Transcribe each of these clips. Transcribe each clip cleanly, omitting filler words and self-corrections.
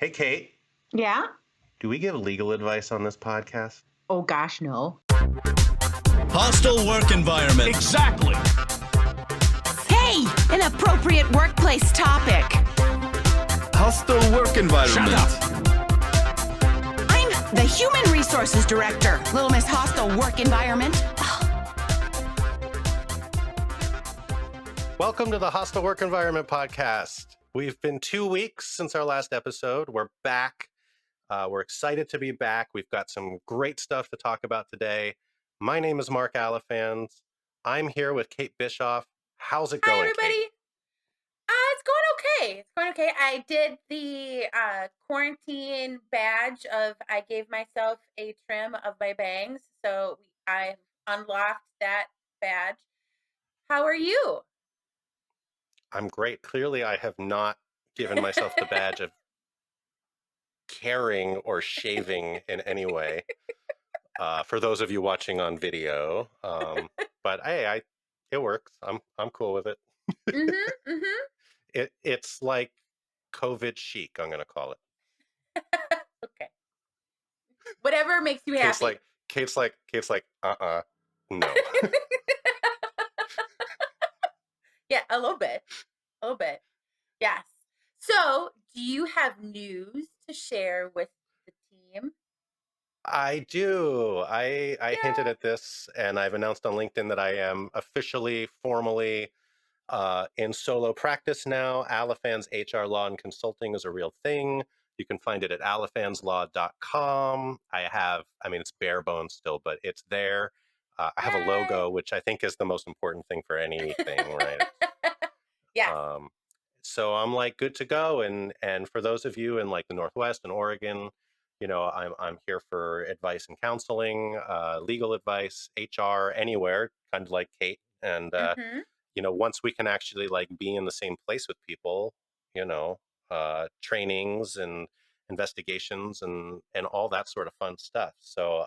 Hey, Kate, Yeah? do we give legal advice on this podcast? Oh gosh, no. Hostile work environment. Exactly. Hey, an appropriate workplace topic. Hostile work environment. Shut up. I'm the Human Resources Director, Little Miss Hostile Work Environment. Welcome to the Hostile Work Environment podcast. We've been 2 weeks since our last episode. We're back. We're excited to be back. We've got some great stuff to talk about today. My name is Marc Alifanz. I'm here with Kate Bischoff. How's it going, Hi, everybody. Kate? It's going okay. It's going okay. I did the quarantine badge of I gave myself a trim of my bangs. So I unlocked that badge. How are you? I'm great. Clearly, I have not given myself the badge of caring or shaving in any way. For those of you watching on video, but hey, it works. I'm cool with it. It's like COVID chic. I'm gonna call it. Okay. Whatever makes you happy. Kate's like, no. Yeah, a little bit. Yes. So, do you have news to share with the team? I do. I hinted at this, and I've announced on LinkedIn that I am officially, formally in solo practice now. Alifanz HR Law and Consulting is a real thing. You can find it at alifanzlaw.com. It's bare bones still, but it's there. I have a logo, which I think is the most important thing for anything, right? Yeah. So I'm like good to go. And for those of you in like the Northwest and Oregon, you know, I'm here for advice and counseling, legal advice, HR, anywhere, kind of like Kate. And you know, once we can actually like be in the same place with people, you know, trainings and investigations and all that sort of fun stuff. So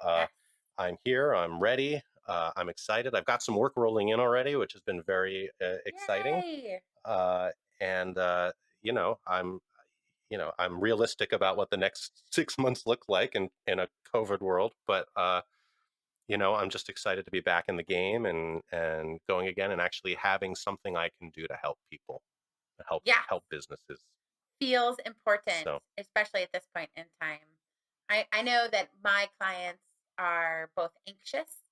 I'm here. I'm ready. I'm excited. I've got some work rolling in already, which has been very exciting. Yay. You know, I'm realistic about what the next 6 months look like in a COVID world, but you know, I'm just excited to be back in the game and going again and actually having something I can do to help people, to help businesses. Feels important, So. especially at this point in time. I know that my clients are both anxious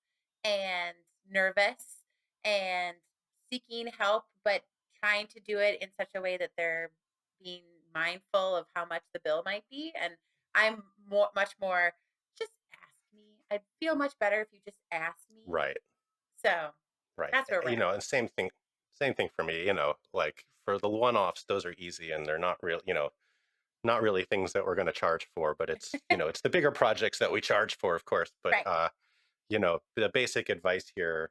and nervous and seeking help, but trying to do it in such a way that they're being mindful of how much the bill might be. And I'm much more, just ask me. I'd feel much better if you just asked me. Right. So Right. that's where we're You know, and same thing for me, you know, like for the one-offs, those are easy and they're not real, you know, not really things that we're going to charge for, but it's, you know, it's the bigger projects that we charge for, of course. But, right. You know, the basic advice here,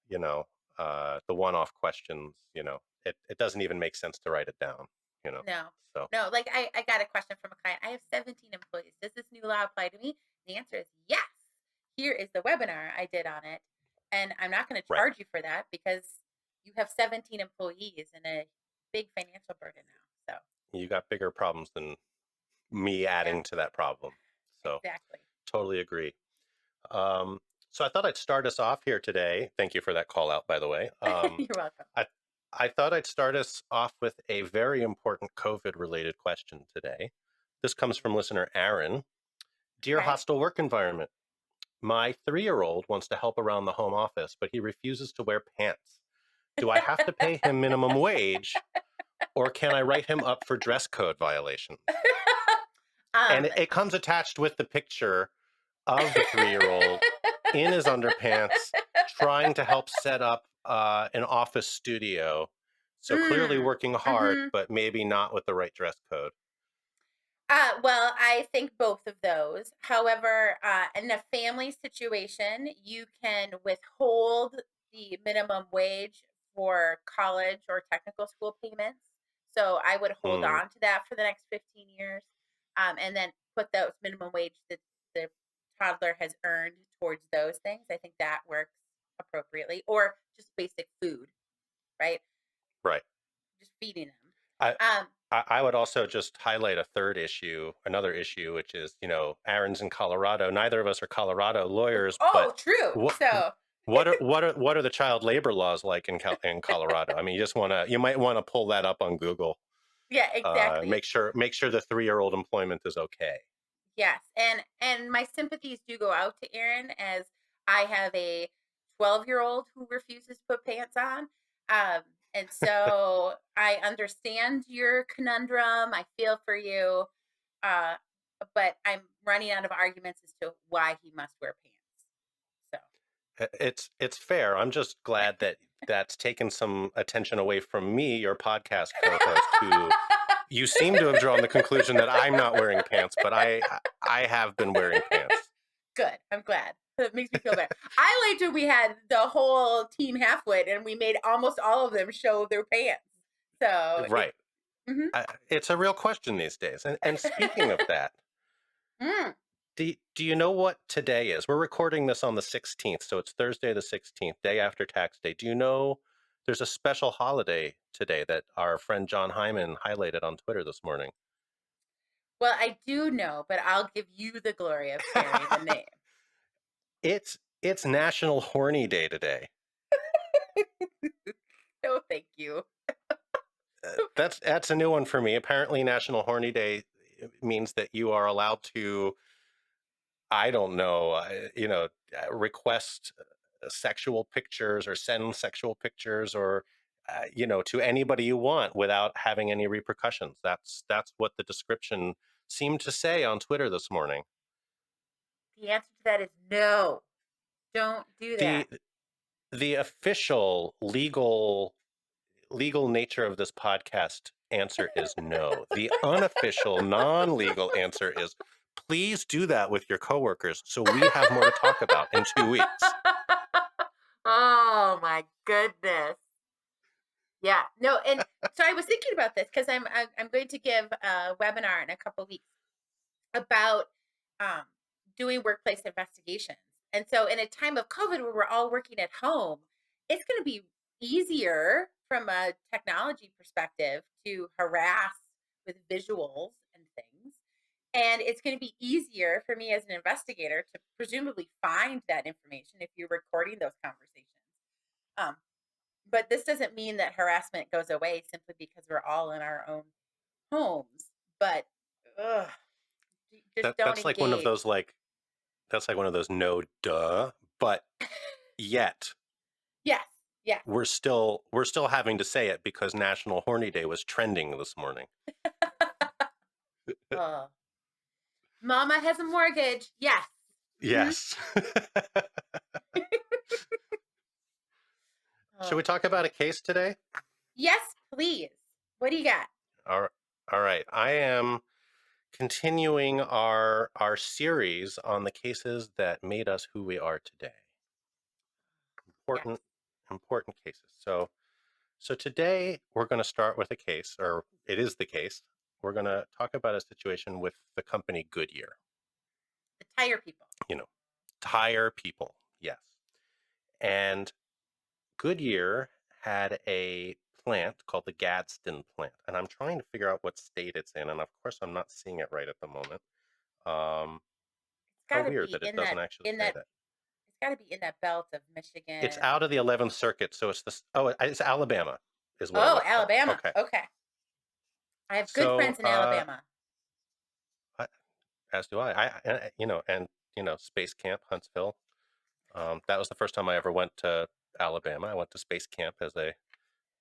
you know, the one-off questions, you know, it doesn't even make sense to write it down, you know. No, like I got a question from a client. I have 17 employees. Does this new law apply to me? The answer is yes. Here is the webinar I did on it. And I'm not going to charge you for that because you have 17 employees and a big financial burden now. So you got bigger problems than me adding to that problem. So exactly. Totally agree. So I thought I'd start us off here today. Thank you for that call out, by the way. You're welcome. I thought I'd start us off with a very important COVID-related question today. This comes from listener Aaron. Dear Hostile Work Environment, my 3-year-old wants to help around the home office, but he refuses to wear pants. Do I have to pay him minimum wage, or can I write him up for dress code violations? And it comes attached with the picture of the 3-year-old in his underpants trying to help set up an office studio. So clearly working hard, but maybe not with the right dress code. Well, I think both of those. However, in a family situation, you can withhold the minimum wage for college or technical school payments. So I would hold on to that for the next 15 years and then put those minimum wage that the toddler has earned towards those things. I think that works appropriately. Or just basic food, right? Right. Just feeding them. I would also just highlight another issue, which is, Aaron's in Colorado. Neither of us are Colorado lawyers, but Oh, true. what So, what are the child labor laws like in Colorado? I mean, you might want to pull that up on Google. yeah, exactly. Make sure the 3-year-old employment is okay. Yes. And my sympathies do go out to Aaron, as I have a 12-year-old who refuses to put pants on. And so I understand your conundrum. I feel for you. Uh, but I'm running out of arguments as to why he must wear pants. So It's fair. I'm just glad that that's taken some attention away from me, your podcast co-host, who you seem to have drawn the conclusion that I'm not wearing pants, but I have been wearing pants. Good. I'm glad. It makes me feel better. I liked when we had the whole team halfwit and we made almost all of them show their pants. So Right. Mhm. It's a real question these days. And speaking of that, Mm. do you know what today is? We're recording this on the 16th, so it's Thursday the 16th, day after tax day. Do you know there's a special holiday today that our friend John Hyman highlighted on Twitter this morning? Well, I do know, but I'll give you the glory of sharing the name. It's National Horny Day today. No, thank you. That's a new one for me. Apparently, National Horny Day means that you are allowed to, I don't know, request sexual pictures or send sexual pictures or, to anybody you want without having any repercussions. That's what the description seemed to say on Twitter this morning. The answer to that is no. Don't do that. The official legal nature of this podcast answer is no. The unofficial, non-legal answer is please do that with your coworkers so we have more to talk about in 2 weeks. Oh my goodness. Yeah. No, and so I was thinking about this because I'm going to give a webinar in a couple weeks about um, doing workplace investigations. And so in a time of COVID where we're all working at home, it's going to be easier from a technology perspective to harass with visuals and things. And it's going to be easier for me as an investigator to presumably find that information if you're recording those conversations. Um, but this doesn't mean that harassment goes away simply because we're all in our own homes. But ugh, just don't That's like one of engage. those no duh, but yet Yes, yes. we're still having to say it because National Horny Day was trending this morning. Oh. Mama has a mortgage. Yes. Yes. Should we talk about a case today? Yes, please. What do you got? All right. I am continuing our series on the cases that made us who we are today. Important cases. So today we're going to start with a case, or it is the case. We're going to talk about a situation with the company Goodyear. The tire people. Tire people, yes. And Goodyear had a plant called the Gadsden Plant, and I'm trying to figure out what state it's in, and of course I'm not seeing it right at the moment. How weird that it doesn't actually say that. It's got to be in that belt of Michigan. It's out of the 11th Circuit, so it's Alabama is what it Oh, looks like. Alabama. Okay. I have good friends in Alabama. As do I. Space Camp, Huntsville. That was the first time I ever went to Alabama. I went to Space Camp as a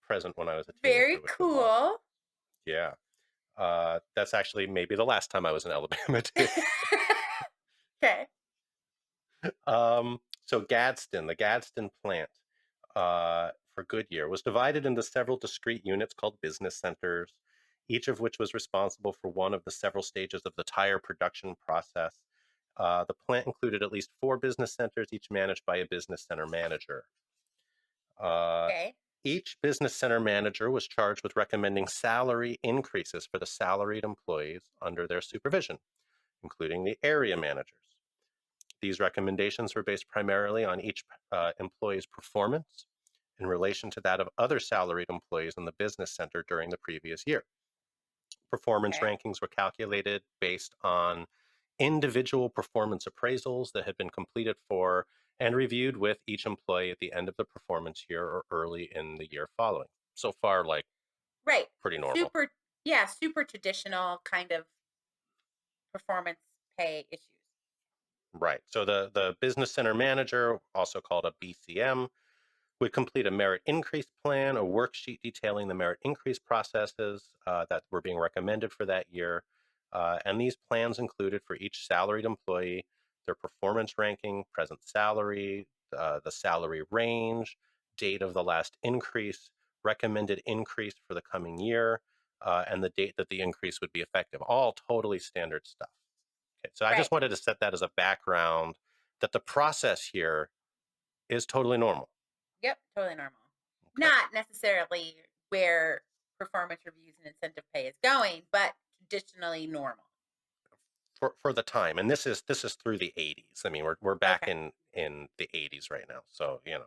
present when I was a teenager. Very cool. Awesome. Yeah. That's actually maybe the last time I was in Alabama too. Okay. So the Gadsden plant for Goodyear was divided into several discrete units called business centers, each of which was responsible for one of the several stages of the tire production process. The plant included at least 4 business centers, each managed by a business center manager. Okay. Each business center manager was charged with recommending salary increases for the salaried employees under their supervision, including the area managers. These recommendations were based primarily on each employee's performance in relation to that of other salaried employees in the business center during the previous year. Performance Okay. rankings were calculated based on individual performance appraisals that had been completed for and reviewed with each employee at the end of the performance year or early in the year following. So far, like, Right. pretty normal. Super, super traditional kind of performance pay issues. Right. So the business center manager, also called a BCM, would complete a merit increase plan, a worksheet detailing the merit increase processes that were being recommended for that year. And these plans included for each salaried employee their performance ranking, present salary, the salary range, date of the last increase, recommended increase for the coming year, and the date that the increase would be effective. All totally standard stuff. Okay, so I Right. just wanted to set that as a background that the process here is totally normal. Yep. Totally normal. Okay. Not necessarily where performance reviews and incentive pay is going, but traditionally normal. For the time, and this is through the 80s. I mean, we're back Okay. in the 80s right now, so Just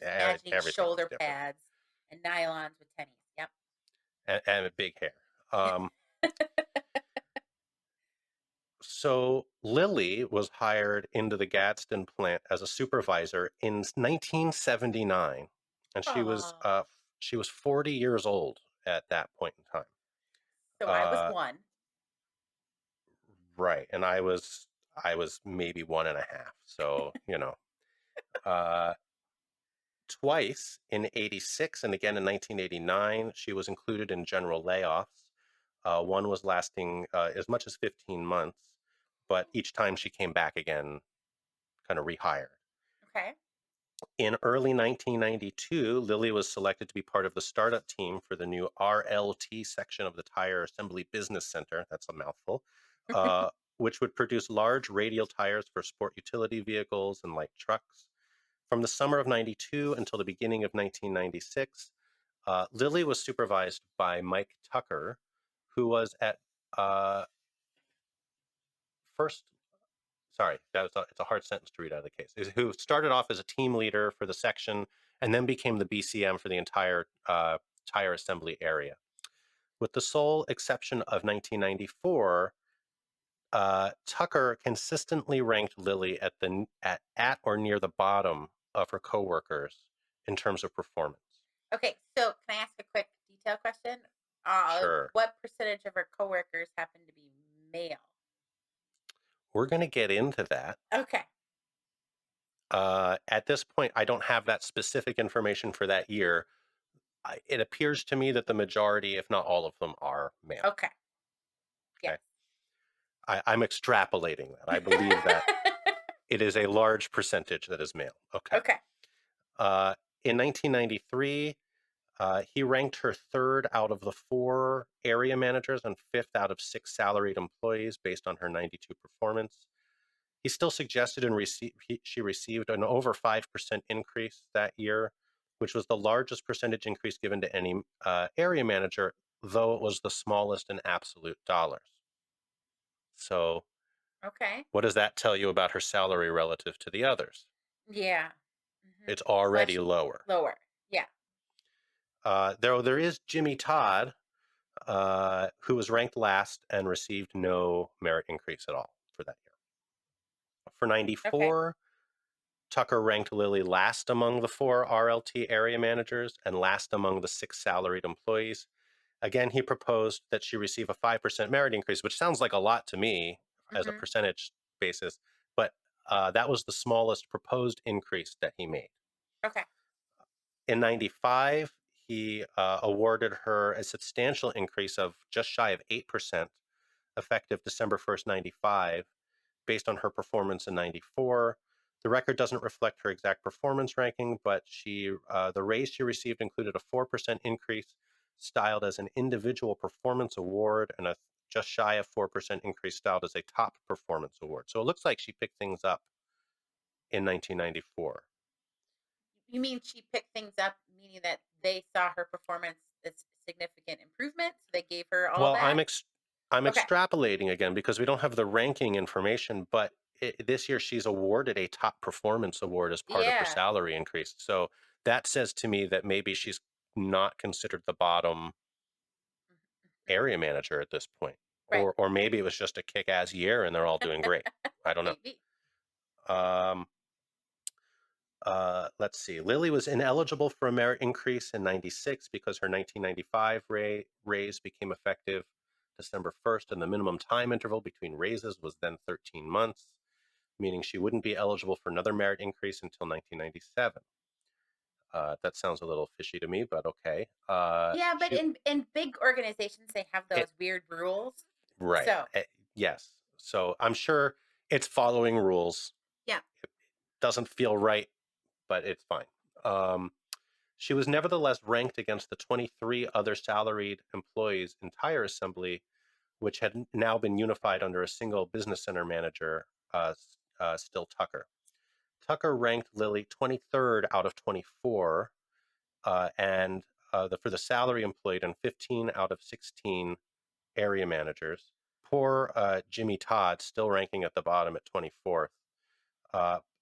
imagining everything is shoulder different, pads and nylons with tennies. Yep. and a big hair. So Lilly was hired into the Gadsden plant as a supervisor in 1979, and Oh, she was 40 years old at that point in time. so I was Uh, one. right, and I was maybe one and a half. So uh, twice in 86 and again in 1989, she was included in general layoffs. One was lasting as much as 15 months, but each time she came back again, kind of rehired. Okay. In early 1992, Lilly was selected to be part of the startup team for the new RLT section of the Tire Assembly Business Center. That's a mouthful. Uh, which would produce large radial tires for sport utility vehicles and light trucks. From the summer of 92 until the beginning of 1996, Lilly was supervised by Mike Tucker, who was at first, sorry, it's a hard sentence to read out of the case, who started off as a team leader for the section and then became the BCM for the entire tire assembly area. With the sole exception of 1994, Tucker consistently ranked Lilly at or near the bottom of her coworkers in terms of performance. Okay. So can I ask a quick detail question? Sure. What percentage of her coworkers happen to be male? We're going to get into that. Okay. At this point, I don't have that specific information for that year. It appears to me that the majority, if not all of them, are male. Okay. Okay. Yes. I'm extrapolating that. I believe that it is a large percentage that is male. Okay. Okay. In 1993, he ranked her third out of the 4 area managers and fifth out of 6 salaried employees based on her 92 performance. He still suggested she received an over 5% increase that year, which was the largest percentage increase given to any area manager, though it was the smallest in absolute dollars. So Okay. what does that tell you about her salary relative to the others? Yeah. It's already Much lower. lower. Yeah. There is Jimmy Todd, who was ranked last and received no merit increase at all for that year. For Okay. 94, Tucker ranked Lilly last among the 4 RLT area managers and last among the 6 salaried employees. Again, he proposed that she receive a 5% merit increase, which sounds like a lot to me as a percentage basis, but that was the smallest proposed increase that he made. Okay. In 95, he awarded her a substantial increase of just shy of 8%, effective December 1st, 95, based on her performance in 94. The record doesn't reflect her exact performance ranking, but the raise she received included a 4% increase styled as an individual performance award and a just shy of 4% increase styled as a top performance award. So it looks like she picked things up in 1994. You mean she picked things up, meaning that they saw her performance as significant improvement, so they gave her all Well, that? I'm Okay. extrapolating again because we don't have the ranking information, but this year she's awarded a top performance award as part of her Yeah. salary increase. So that says to me that maybe she's not considered the bottom area manager at this point. Right. Or maybe it was just a kick-ass year and they're all doing great. I don't know. Maybe. Let's see. Lilly was ineligible for a merit increase in 96 because her 1995 raise became effective December 1st, and the minimum time interval between raises was then 13 months, meaning she wouldn't be eligible for another merit increase until 1997. That sounds a little fishy to me, but okay. Yeah, but in big organizations, they have those weird rules. Right. So yes. So I'm sure it's following rules. yeah. It doesn't feel right, but it's fine. She was nevertheless ranked against the 23 other salaried employees in Tire Assembly, which had now been unified under a single business center manager, still Tucker. Tucker ranked Lilly 23rd out of 24, and for the salary employed, and 15 out of 16 area managers. Poor Jimmy Todd still ranking at the bottom at 24th.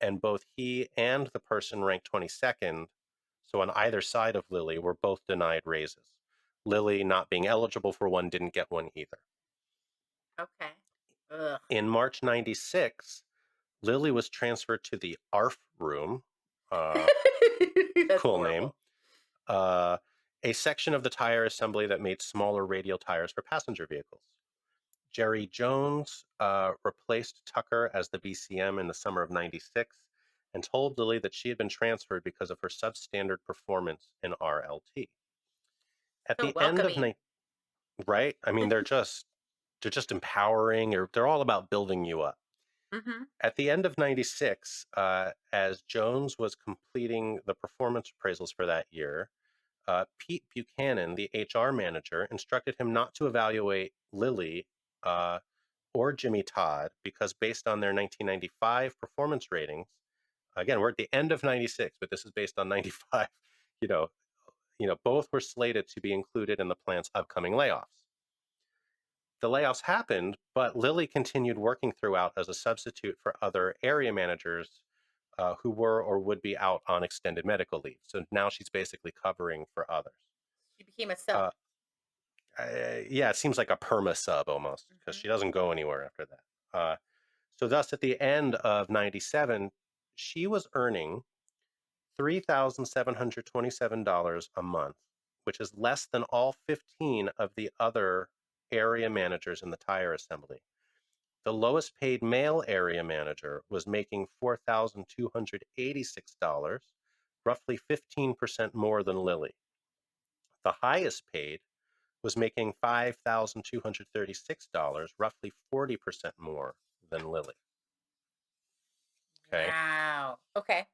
And both he and the person ranked 22nd, so on either side of Lilly, were both denied raises. Lilly, not being eligible for one, didn't get one either. Okay. Ugh. In March 96, Lilly was transferred to the ARF room. Cool name. A section of the tire assembly that made smaller radial tires for passenger vehicles. Jerry Jones replaced Tucker as the BCM in the summer of 96 and told Lilly that she had been transferred because of her substandard performance in RLT. At the end of right? I mean, they're just empowering, or they're all about building you up. Mm-hmm. At the end of 96, as Jones was completing the performance appraisals for that year, Pete Buchanan, the HR manager, instructed him not to evaluate Lilly or Jimmy Todd because based on their 1995 performance ratings, again, we're at the end of 96, but this is based on 95, both were slated to be included in the plant's upcoming layoffs. The layoffs happened, but Lilly continued working throughout as a substitute for other area managers who were or would be out on extended medical leave. So now she's basically covering for others. She became a sub. Yeah, it seems like a perma sub almost, because she doesn't go anywhere after that. So thus, at the end of 97, she was earning $3,727 a month, which is less than all 15 of the other area managers in the tire assembly. The lowest paid male area manager was making $4,286, roughly 15% more than Lilly. The highest paid was making $5,236, roughly 40% more than Lilly. Okay. Wow. Okay.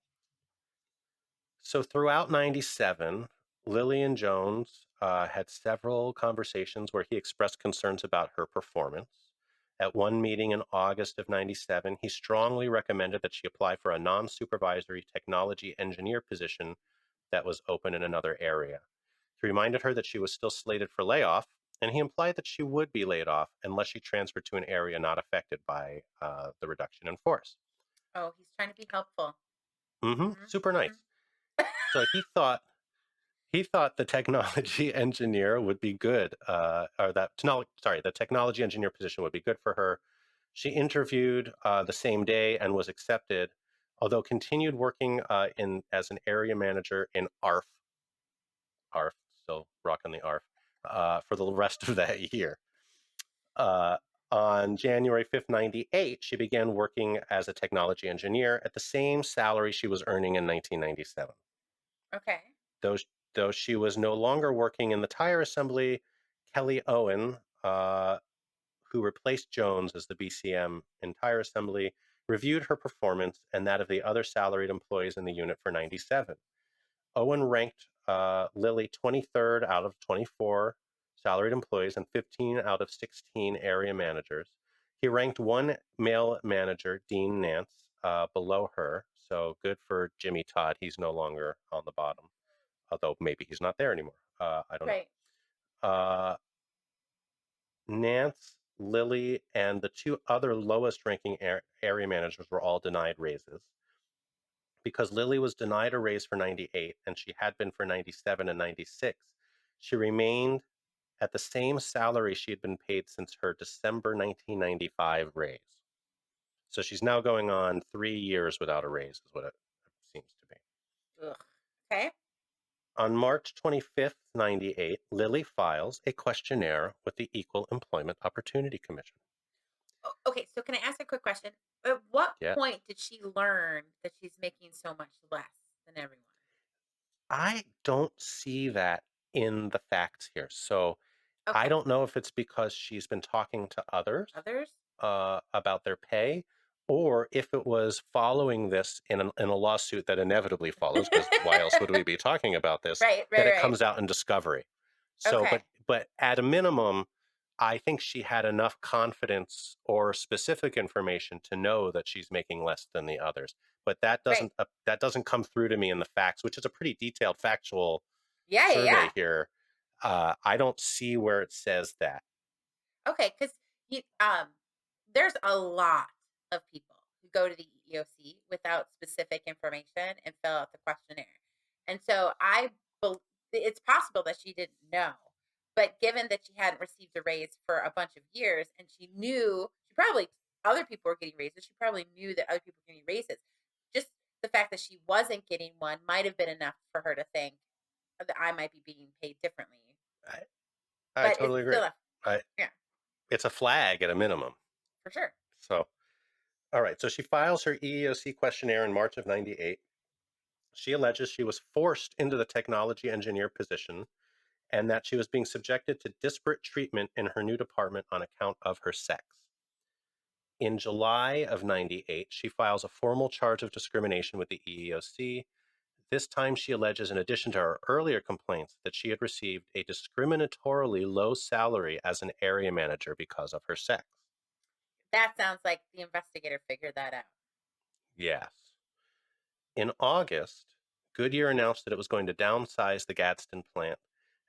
So throughout 97, Lilly and Jones had several conversations where he expressed concerns about her performance. At one meeting in August of 97, he strongly recommended that she apply for a non-supervisory technology engineer position that was open in another area. He reminded her that she was still slated for layoff, and he implied that she would be laid off unless she transferred to an area not affected by the reduction in force. Oh, he's trying to be helpful. Super nice. So he thought the technology engineer would be good, the technology engineer position would be good for her. She interviewed the same day and was accepted, although continued working as an area manager in ARF, still rocking the ARF, for the rest of that year. On January 5th, 98, she began working as a technology engineer at the same salary she was earning in 1997. Okay. Though she was no longer working in the tire assembly, Kelly Owen, who replaced Jones as the BCM in tire assembly, reviewed her performance and that of the other salaried employees in the unit for 97. Owen ranked Lilly 23rd out of 24 salaried employees and 15 out of 16 area managers. He ranked one male manager, Dean Nance, below her. So good for Jimmy Todd. He's no longer on the bottom, although maybe he's not there anymore. I don't know. Nance, Lilly, and the two other lowest ranking area managers were all denied raises. Because Lilly was denied a raise for 98 and she had been for 97 and 96, she remained at the same salary she had been paid since her December 1995 raise. So she's now going on 3 years without a raise, is what it seems to be. Ugh. Okay. On March 25th, 98, Lilly files a questionnaire with the Equal Employment Opportunity Commission. Okay, so can I ask a quick question? At what Yeah. point did she learn that she's making so much less than everyone? I don't see that in the facts here. So I Okay. don't know if it's because she's been talking to others Others? about their pay, or if it was following this in a lawsuit that inevitably follows, because why else would we be talking about this, Right, that right, it right. comes out in discovery. So, Okay. but at a minimum, I think she had enough confidence or specific information to know that she's making less than the others. But Right. that doesn't come through to me in the facts, which is a pretty detailed factual Yeah, yeah, survey yeah. here. I don't see where it says that. Okay, because there's a lot of people who go to the EEOC without specific information and fill out the questionnaire, and so it's possible that she didn't know, but given that she hadn't received a raise for a bunch of years, and she probably other people were getting raises, she probably knew that other people were getting raises. Just the fact that she wasn't getting one might have been enough for her to think that I might be being paid differently, I, I but it's totally agree. still yeah, It's a flag at a minimum. for sure. So, all right. So she files her EEOC questionnaire in March of 98. She alleges she was forced into the technology engineer position and that she was being subjected to disparate treatment in her new department on account of her sex. In July of 98, she files a formal charge of discrimination with the EEOC. This time she alleges, in addition to her earlier complaints, that she had received a discriminatorily low salary as an area manager because of her sex. That sounds like the investigator figured that out. Yes. In August, Goodyear announced that it was going to downsize the Gadsden plant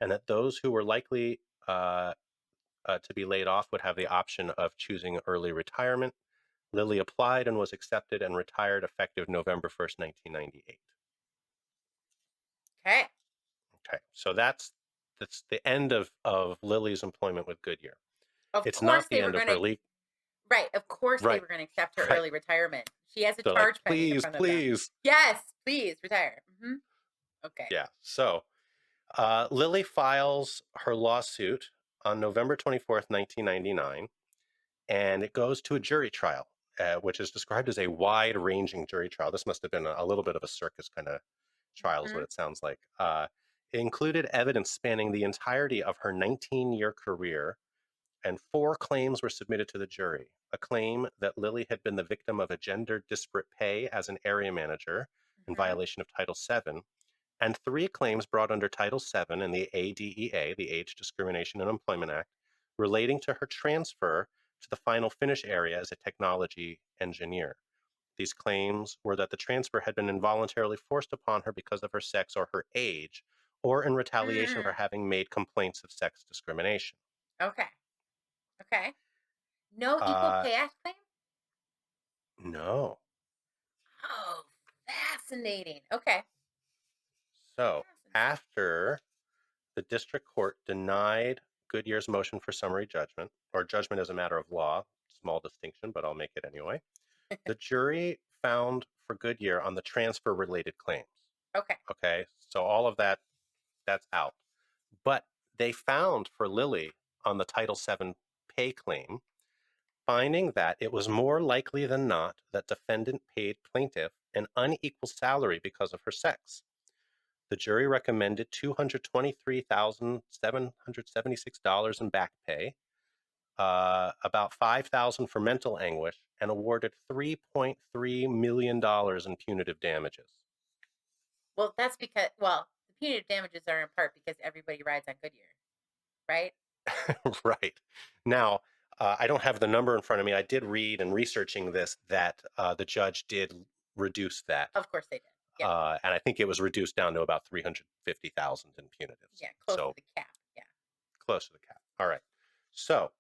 and that those who were likely to be laid off would have the option of choosing early retirement. Lilly applied and was accepted and retired effective November 1st, 1998. Okay. Okay, so that's the end of Lily's employment with Goodyear. Of It's course not the they were end of going her to legal. right. Of course they Right, were going to accept her right. early retirement. She has a They're like, charge pending in please, front of them. please. Yes, please retire. Okay. Yeah. So Lilly files her lawsuit on November 24th, 1999, and it goes to a jury trial, which is described as a wide-ranging jury trial. This must have been a little bit of a circus kind of trial, is what it sounds like. It included evidence spanning the entirety of her 19-year career, and 4 claims were submitted to the jury. A claim that Lilly had been the victim of a gender disparate pay as an area manager in violation of Title VII, and 3 claims brought under Title VII and the ADEA, the Age Discrimination and Employment Act, relating to her transfer to the final finish area as a technology engineer. These claims were that the transfer had been involuntarily forced upon her because of her sex or her age, or in retaliation for having made complaints of sex discrimination. Okay. Okay. No equal Uh, pay act claim? no. Oh, fascinating. Okay. So Fascinating. after the district court denied Goodyear's motion for summary judgment, or judgment as a matter of law, small distinction, but I'll make it anyway, the jury found for Goodyear on the transfer related claims. Okay. Okay, so all of that's out. But they found for Lilly on the Title VII pay claim, finding that it was more likely than not that defendant paid plaintiff an unequal salary because of her sex. The jury recommended $223,776 in back pay, about $5,000 for mental anguish, and awarded $3.3 million in punitive damages. Well, that's because, the punitive damages are in part because everybody rides on Goodyear, right? Right. Now, I don't have the number in front of me. I did read in researching this that the judge did reduce that. Of course they did. Yeah. And I think it was reduced down to about $350,000 in punitives. Yeah. Close to the cap. Yeah. Close to the cap. All right. So,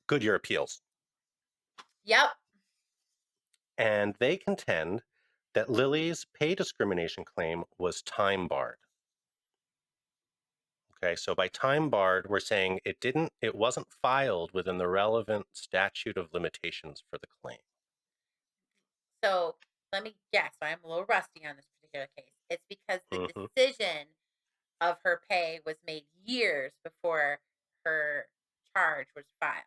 Goodyear appeals. Yep. And they contend that Lilly's pay discrimination claim was time barred. Okay, so by time barred, we're saying it wasn't filed within the relevant statute of limitations for the claim. So let me guess. I'm a little rusty on this particular case. It's because the Mhm. decision of her pay was made years before her charge was filed.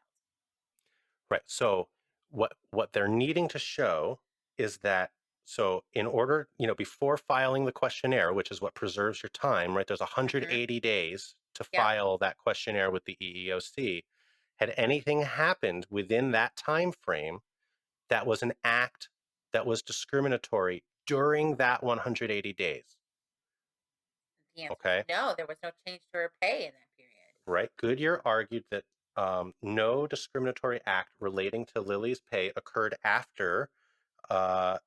Right. So what they're needing to show is that, so in order, before filing the questionnaire, which is what preserves your time, right? There's 180 days to Yep. file that questionnaire with the EEOC. Had anything happened within that time frame that was an act that was discriminatory during that 180 days? The answer Okay. is no. There was no change to her pay in that period. Right. Goodyear argued that no discriminatory act relating to Lilly's pay occurred after uh,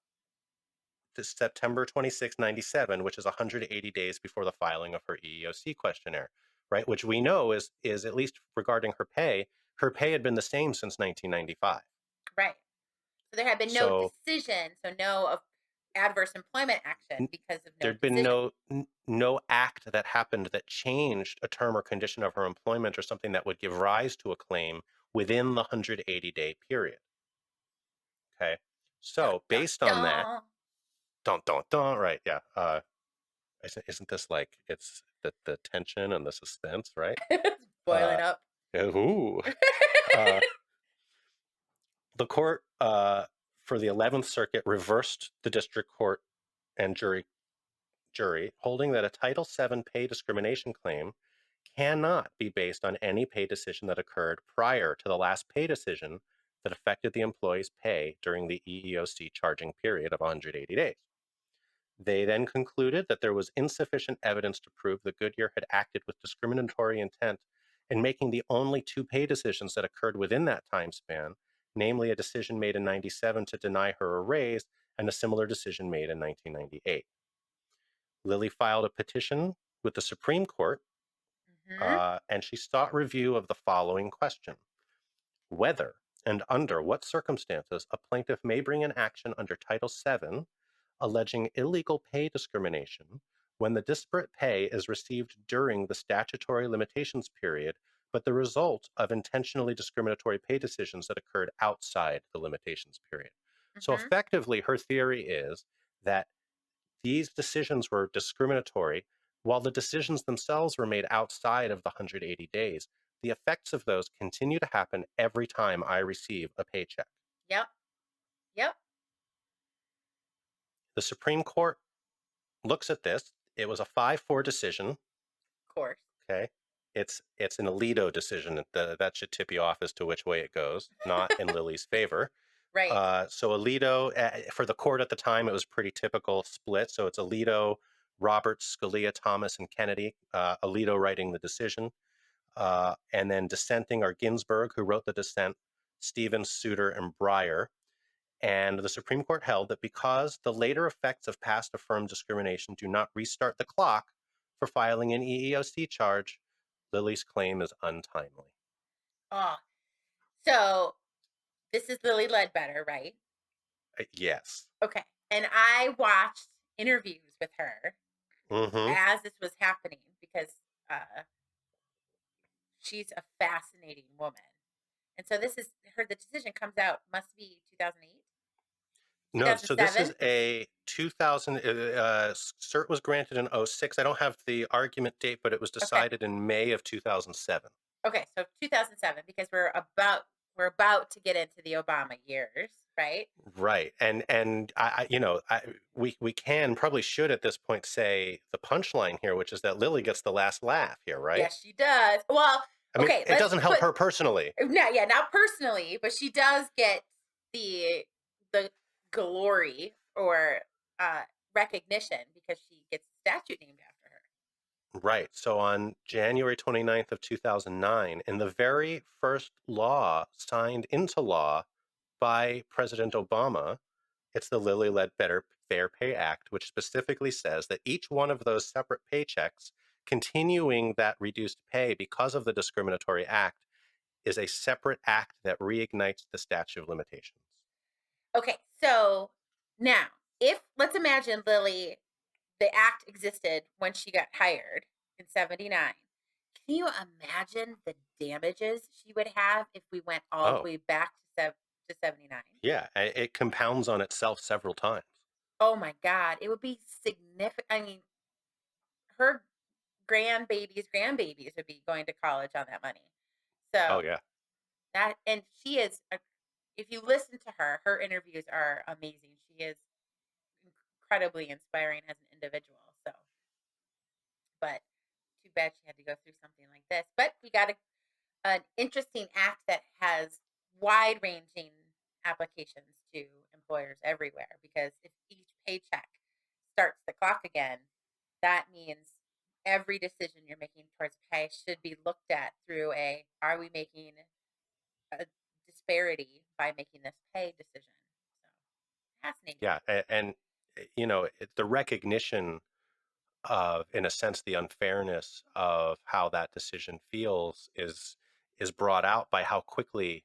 September 26, 97, which is 180 days before the filing of her EEOC questionnaire, right? Which we know is at least regarding her pay had been the same since 1995. Right. So there had been no So decision, so no adverse employment action because of no there'd been decision. no act that happened that changed a term or condition of her employment or something that would give rise to a claim within the 180-day period. Okay. Dun, So dun, based on that, dun. right? Yeah. Isn't this like it's the tension and the suspense, right? It's boiling Uh, up. ooh. Uh, the court for the 11th Circuit reversed the district court and jury, holding that a Title VII pay discrimination claim cannot be based on any pay decision that occurred prior to the last pay decision that affected the employee's pay during the EEOC charging period of 180 days. They then concluded that there was insufficient evidence to prove that Goodyear had acted with discriminatory intent in making the only two pay decisions that occurred within that time span, namely a decision made in 97 to deny her a raise and a similar decision made in 1998. Lilly filed a petition with the Supreme Court, Hmm. and she sought review of the following question: whether and under what circumstances a plaintiff may bring an action under Title VII alleging illegal pay discrimination when the disparate pay is received during the statutory limitations period, but the result of intentionally discriminatory pay decisions that occurred outside the limitations period. So Hmm. effectively, her theory is that these decisions were discriminatory while the decisions themselves were made outside of the 180 days. The effects of those continue to happen every time I receive a paycheck. Yep. Yep. The Supreme Court looks at this. It was a 5-4 decision. Of course. Okay. It's an Alito decision. That should tip you off as to which way it goes, not in Lilly's favor. Right. So Alito, for the court at the time, it was pretty typical split. So it's Alito, Roberts, Scalia, Thomas, and Kennedy. Alito writing the decision. And then dissenting are Ginsburg, who wrote the dissent, Stevens, Souter, and Breyer. And the Supreme Court held that because the later effects of past affirmed discrimination do not restart the clock for filing an EEOC charge, Lilly's claim is untimely. Oh, so this is Lilly Ledbetter, right? Yes. Okay. And I watched interviews with her Mm-hmm. as this was happening because she's a fascinating woman. And so this is the decision comes out, must be 2008. No, so this is 2007? a 2000, cert was granted in 06. I don't have the argument date, but it was Okay. decided in May of 2007. Okay, so 2007, because we're about to get into the Obama years, right? Right. And we probably should at this point say the punchline here, which is that Lilly gets the last laugh here, right? Yes, she does. Well, I mean, okay, it doesn't help her personally. not personally, but she does get the glory or recognition because she gets a statue named after her. Right. So on January 29th of 2009, in the very first law signed into law by President Obama, it's the Lilly Ledbetter Fair Pay Act, which specifically says that each one of those separate paychecks continuing that reduced pay because of the discriminatory act is a separate act that reignites the statute of limitations. Okay, so now, let's imagine Lilly, the act existed when she got hired in 79, Can you imagine the damages she would have if we went all the Oh, way back to 79? yeah. It compounds on itself several times. Oh my God, it would be significant. I mean, her grandbabies would be going to college on that money. Oh, So yeah. and she is, if you listen to her, her interviews are amazing. She is incredibly inspiring as an individual. So, but too bad she had to go through something like this. But we got an interesting act that has wide ranging applications to employers everywhere, because if each paycheck starts the clock again, that means every decision you're making towards pay should be looked at through are we making a disparity by making this pay decision? So fascinating. Yeah. And the recognition of, in a sense, the unfairness of how that decision feels is brought out by how quickly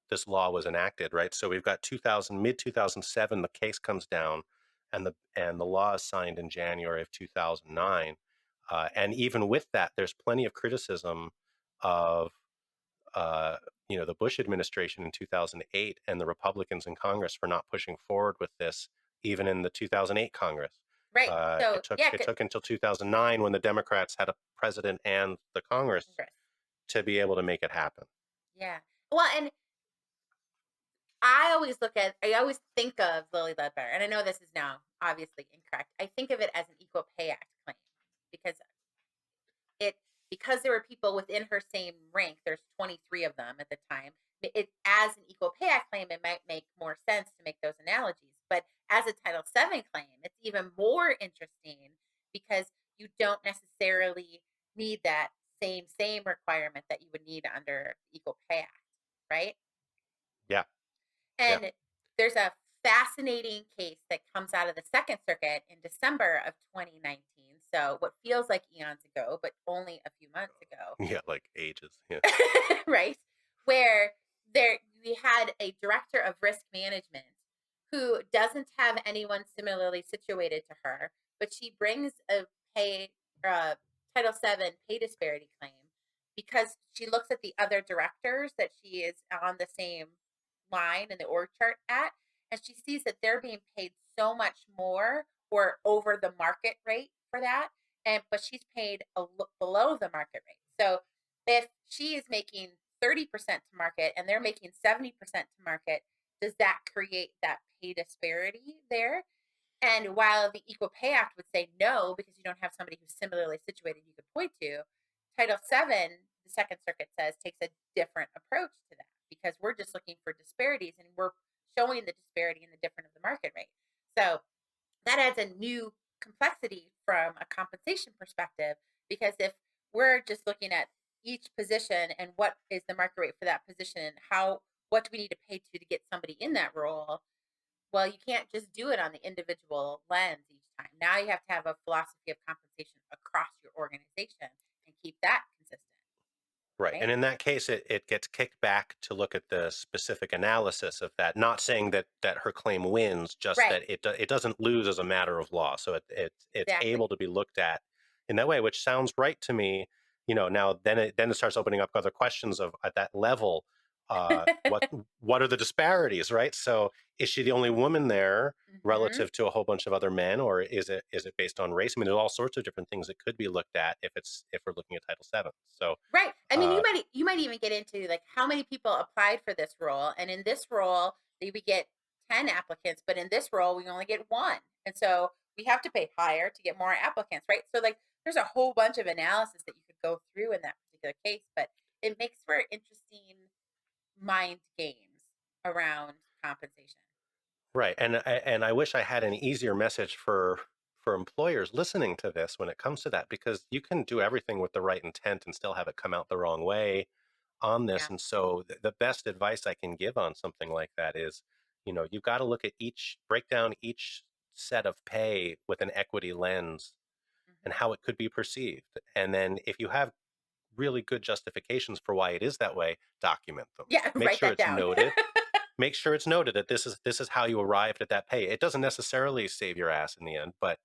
this law was enacted, right? So we've got mid 2007, the case comes down, and the law is signed in January of 2009. And even with that, there's plenty of criticism of uh, the Bush administration in 2008 and the Republicans in Congress for not pushing forward with this, even in the 2008 Congress. Right. So It took yeah, it took until 2009, when the Democrats had a president and the Congress, Congress. to be able to make it happen. Yeah. Well, and I always think of Lilly Ledbetter, and I know this is now obviously incorrect. I think of it as an Equal Pay Act claim, because it because there were people within her same rank. There's 23 of them at the time. It as an Equal Pay Act claim, it might make more sense to make those analogies. But as a Title VII claim, it's even more interesting, because you don't necessarily need that same requirement that you would need under the Equal Pay Act, right? Yeah, yeah, And there's a fascinating case that comes out of the Second Circuit in December of 2019. So what feels like eons ago, but only a few months ago, yeah, like ages. Yeah, right? Where we had a director of risk management who doesn't have anyone similarly situated to her, but she brings a pay uh, Title VII pay disparity claim, because she looks at the other directors that she is on the same line in the org chart at, and she sees that they're being paid so much more or over the market rate for that, but she's paid below the market rate. So if she is making 30% to market and they're making 70% to market, does that create that pay disparity there? And while the Equal Pay Act would say no, because you don't have somebody who's similarly situated you could point to, Title VII, the Second Circuit says, takes a different approach to that, because we're just looking for disparities and we're showing the disparity in the difference of the market rate. So that adds a new complexity from a compensation perspective, because if we're just looking at each position and what is the market rate for that position and what do we need to pay to get somebody in that role, well, you can't just do it on the individual lens each time. Now you have to have a philosophy of compensation across your organization and keep that consistent. right. Right? And in that case, it gets kicked back to look at the specific analysis of that. Not saying that her claim wins, just Right. that it doesn't lose as a matter of law. So it's Exactly. able to be looked at in that way, which sounds right to me. Now then it starts opening up other questions of, at that level, what are the disparities, right? So is she the only woman there Mm-hmm. relative to a whole bunch of other men, or is it based on race? I mean, there's all sorts of different things that could be looked at if we're looking at Title VII. So Right. I mean, uh, you might even get into like how many people applied for this role, and in this role we get 10 applicants, but in this role we only get one, and so we have to pay higher to get more applicants, right? So like there's a whole bunch of analysis that you could go through in that particular case, but it makes for interesting mind games around compensation. right, and I wish I had an easier message for employers listening to this when it comes to that, because you can do everything with the right intent and still have it come out the wrong way on this. Yeah. And so the best advice I can give on something like that is, you've got to look at break down each set of pay with an equity lens and Mm-hmm. how it could be perceived. And then if you have really good justifications for why it is that way, document them. Yeah, Make write sure that it's down. noted. Make sure it's noted that this is how you arrived at that pay. It doesn't necessarily save your ass in the end, but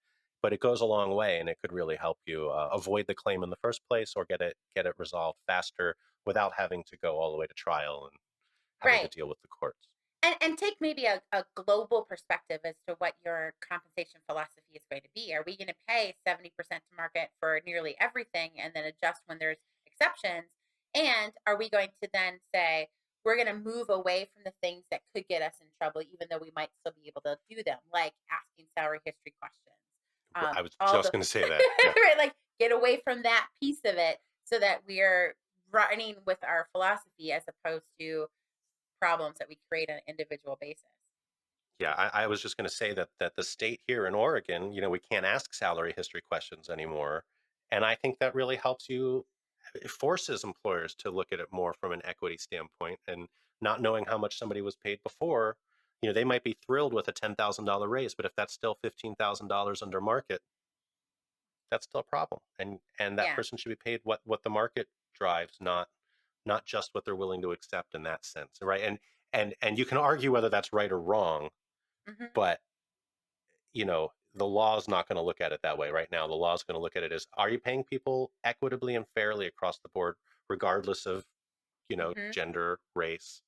but it goes a long way, and it could really help you avoid the claim in the first place, or get it resolved faster without having to go all the way to trial and having to Right. deal with the courts. And take maybe a global perspective as to what your compensation philosophy is going to be. Are we going to pay 70% to market for nearly everything and then adjust when there's exceptions? And are we going to then say, we're going to move away from the things that could get us in trouble, even though we might still be able to do them, like asking salary history questions? I was All just the going to say that. Yeah. right, like get away from that piece of it so that we're running with our philosophy as opposed to problems that we create on an individual basis. Yeah, I was just going to say that the state here in Oregon, we can't ask salary history questions anymore, and I think that really helps you. It forces employers to look at it more from an equity standpoint, and not knowing how much somebody was paid before. They might be thrilled with a $10,000 raise, but if that's still $15,000 under market, that's still a problem, and that Yeah. person should be paid what the market drives, not just what they're willing to accept in that sense, right? And you can argue whether that's right or wrong, Hmm. but the law is not going to look at it that way right now. The law is going to look at it as, are you paying people equitably and fairly across the board, regardless of, Hmm. gender, race,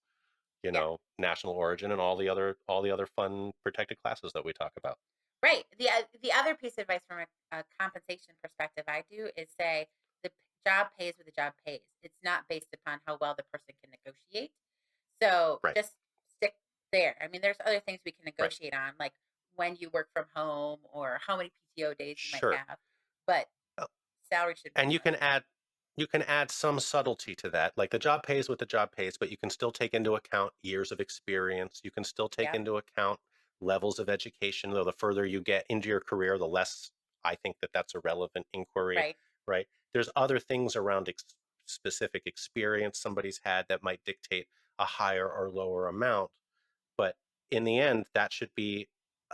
Yeah. national origin, and all the other fun protected classes that we talk about. Right. The other piece of advice from a compensation perspective I do is say job pays what the job pays. It's not based upon how well the person can negotiate. So Right, just stick there. I mean, there's other things we can right. negotiate on, like when you work from home or how many PTO days you might Sure. have, but Uh, salary should And matter. you can add some subtlety to that. Like the job pays what the job pays, but you can still take into account years of experience. You can still take Yep. into account levels of education, though the further you get into your career, the less I think that that's a relevant inquiry, Right. right? There's other things around specific experience somebody's had that might dictate a higher or lower amount. But in the end, that should be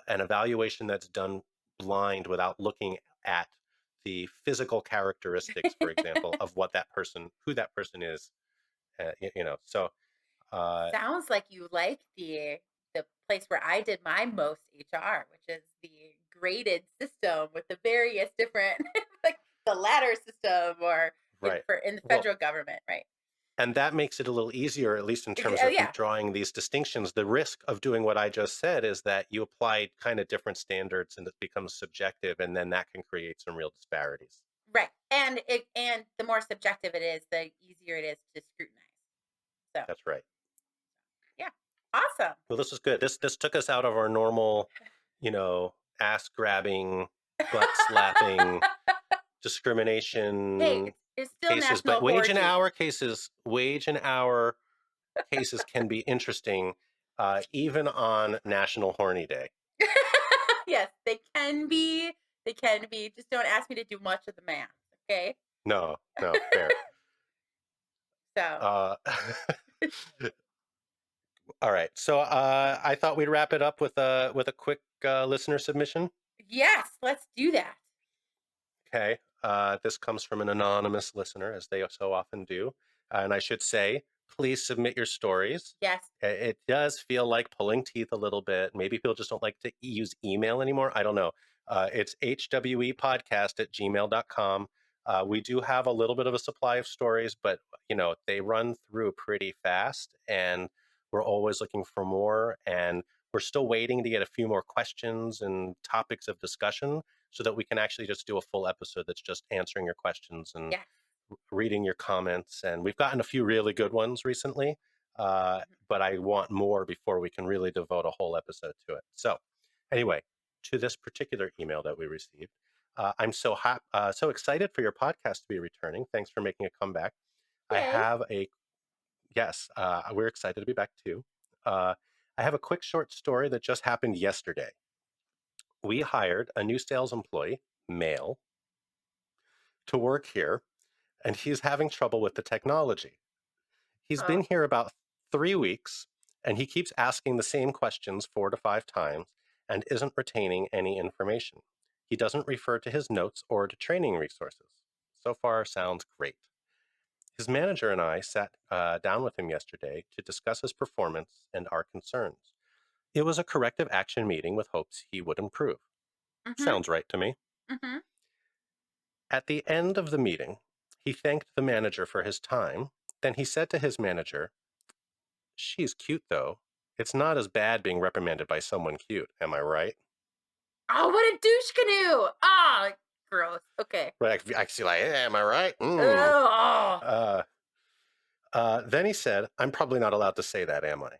an evaluation that's done blind without looking at the physical characteristics, for example, of who that person is. So Sounds like you like the place where I did my most HR, which is the graded system with the various different like the ladder system or right. in the Well, federal government, right? and that makes it a little easier, at least in terms Oh of yeah. drawing these distinctions. The risk of doing what I just said is that you apply kind of different standards, and it becomes subjective, and then that can create some real disparities. Right. And the more subjective it is, the easier it is to scrutinize. So That's right. yeah. Awesome. Well, this is good. This took us out of our normal, ass grabbing, butt slapping, Hey, discrimination it's still cases, but National Orgy. wage and hour cases can be interesting, even on National Horny Day. Yes, they can be. They can be. Just don't ask me to do much of the math. Okay. No, no, fair. So Uh, all right. So I thought we'd wrap it up with a quick listener submission. yes, let's do that. Okay. This comes from an anonymous listener, as they so often do. And I should say, please submit your stories. Yes. It does feel like pulling teeth a little bit. Maybe people just don't like to use email anymore. I don't know. It's hwepodcast@gmail.com. We do have a little bit of a supply of stories, but they run through pretty fast, and we're always looking for more. And we're still waiting to get a few more questions and topics of discussion so that we can actually just do a full episode that's just answering your questions and Yes. reading your comments. And we've gotten a few really good ones recently, Mhm. but I want more before we can really devote a whole episode to it. So anyway, to this particular email that we received, I'm so excited for your podcast to be returning. Thanks for making a comeback. I Yay. have a Yes, we're excited to be back too. I have a quick short story that just happened yesterday. We hired a new sales employee, male, to work here, and he's having trouble with the technology. He's been Oh. here about 3 weeks, and he keeps asking the same questions 4 to 5 times and isn't retaining any information. He doesn't refer to his notes or to training resources. So far, sounds great. His manager and I sat down with him yesterday to discuss his performance and our concerns. It was a corrective action meeting with hopes he would improve. Hmm. Sounds right to me. Mm-hmm. At the end of the meeting, he thanked the manager for his time. Then he said to his manager, "She's cute, though. It's not as bad being reprimanded by someone cute. Am I right?" Oh, what a douche canoe! Oh, gross. Okay. Right, I see, like, "Yeah, am I right?" Oh. Then he said, "I'm probably not allowed to say that, am I?"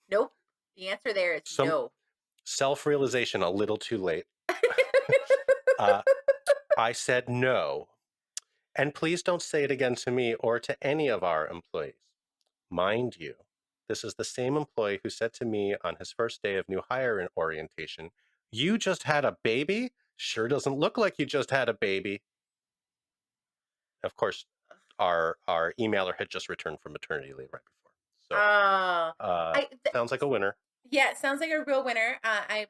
Nope. The answer there is Some no. self-realization a little too late. I said no. And please don't say it again to me or to any of our employees. Mind you, this is the same employee who said to me on his first day of new hire orientation, "You just had a baby? Sure doesn't look like you just had a baby." Of course, our emailer had just returned from maternity leave right before. So sounds like a winner. Yeah, it sounds like a real winner. I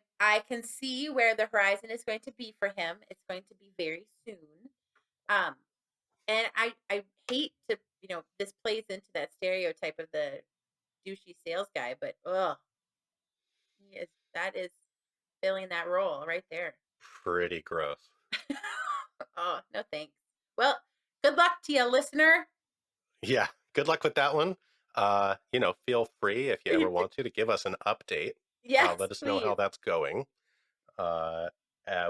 can see where the horizon is going to be for him. It's going to be very soon. And I hate to, this plays into that stereotype of the douchey sales guy, but that is filling that role right there. Pretty gross. Oh, no thanks. Well, good luck to you, listener. Yeah, good luck with that one. Feel free if you ever want to give us an update. Yes, let us please. know how that's going.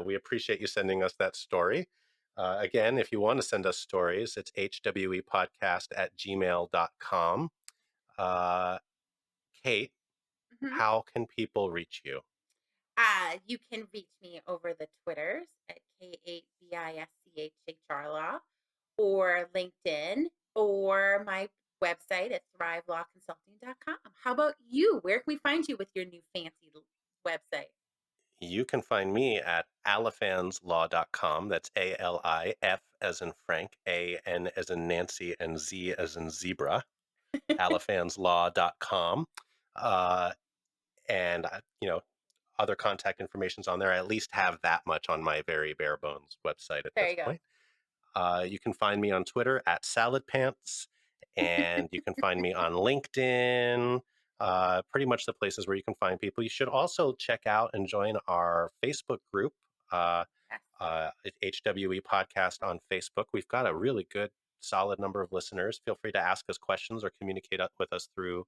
We appreciate you sending us that story. Again, if you want to send us stories, it's hwepodcast@gmail.com. Kate, how can people reach you? You can reach me over the Twitters at K8BISCHHR Law, or LinkedIn, or my website at thrivelawconsulting.com. How about you? Where can we find you with your new fancy website? You can find me at alifanzlaw.com. That's ALIF as in Frank, AN as in Nancy, and Z as in zebra. alifanzlaw.com. And other contact information's on there. I at least have that much on my very bare bones website at There this you point. You can find me on Twitter at saladpants, and you can find me on LinkedIn. Pretty much the places where you can find people. You should also check out and join our Facebook group, HWE Podcast on Facebook. We've got a really good, solid number of listeners. Feel free to ask us questions or communicate with us through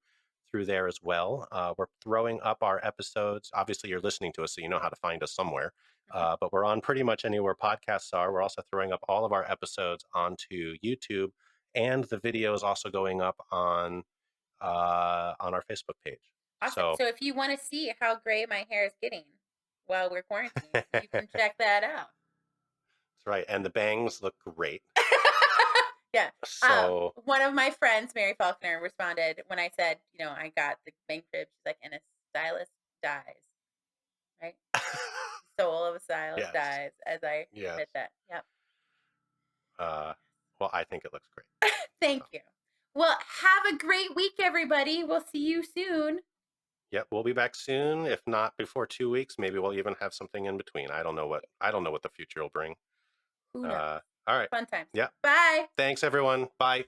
there as well. We're throwing up our episodes. Obviously, you're listening to us, so you know how to find us somewhere. But we're on pretty much anywhere podcasts are. We're also throwing up all of our episodes onto YouTube, and the video is also going up on our Facebook page. Awesome. So if you want to see how gray my hair is getting while we're quarantined, you can check that out. That's right. And the bangs look great. Yeah. So one of my friends, Mary Faulkner, responded when I said, I got the bang crib. She's like, and a stylist dies, right? Soul of a stylist dies as I admit that. Yep. Well, I think it looks great. Thank you. Well, have a great week, everybody. We'll see you soon. Yep, we'll be back soon. If not before 2 weeks, maybe we'll even have something in between. I don't know what the future will bring. Who knows? All right. Fun times. Yeah. Bye. Thanks, everyone. Bye.